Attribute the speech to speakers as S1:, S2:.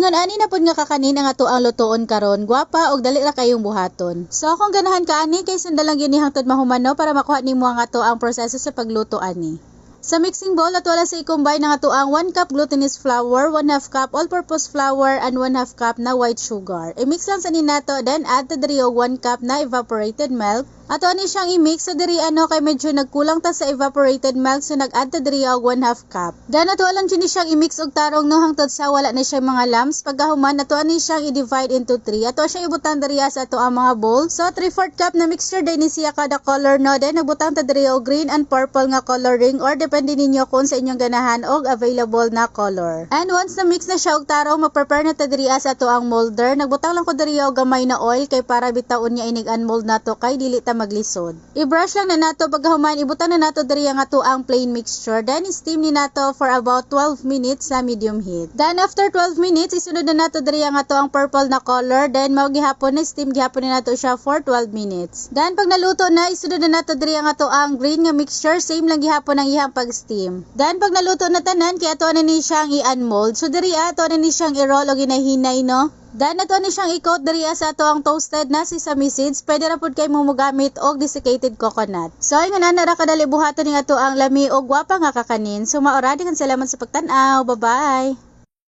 S1: Ingon ani na pud nga kakanin ang ato ang lutoon karon, gwapa og dali ra kayong buhaton. So kung ganahan ka ani kay sundalang gyud ni hangtod mahumano para makuha nimo ang ato ang proseso sa pagluto ani. Sa mixing bowl, ato ala sa i-combine ang ato ang 1 cup glutinous flour, 1/2 cup all-purpose flour, and 1/2 cup na white sugar. I-mix lang sa ninato, then add to diri og 1 cup na evaporated milk. Ato ani siyang i-mix so diri kay medyo nagkulang ta sa evaporated milk so nag-add to diri og 1/2 cup. Then ato lang dyan siyang i-mix og tarong no hangtod sa wala na siyang mga lumps. Pagkahuman ato ani siyang i-divide into 3. Ato siyang ibutang diri sa ato ang mga bowl. So 3/4 cup na mixture din ni siya kada color no. Then nagbutang ta diri og green and purple nga coloring or depende ninyo kung sa inyong ganahan og available na color. And once na mix na siya og tarong, mag-prepare na ta diri sa ato ang molder. Nagbutang lang ko diri og gamay na oil kay para bitaon niya inig unmold nato kay dili ta maglisod. I-brush lang na nato pagkahuman, ibutang na nato diri ang ato ang plain mixture. Then steam ni nato for about 12 minutes sa medium heat. Then after 12 minutes, isunod na nato diri ang ato ang purple na color. Then mao gihapon na steam gihapon na nato siya for 12 minutes. Then pag naluto na, isunod na nato diri ang ato ang green nga mixture, same lang gihapon ang ihang pag-steam. Then pag naluto na tanan, kay ato na ni siyang i-unmold. So diri ato na ni siyang i-roll o ginahinay no. Then ato ni siyang i-coat diri sa ato ang toasted na sesame seeds. Pwede ra pud kay mo mogamit og desiccated coconut. So ingon na ra kadali buhaton ning ato ang lami og gwapa nga kakanin. So maoradi kan salamat sa pagtan-aw. Bye-bye.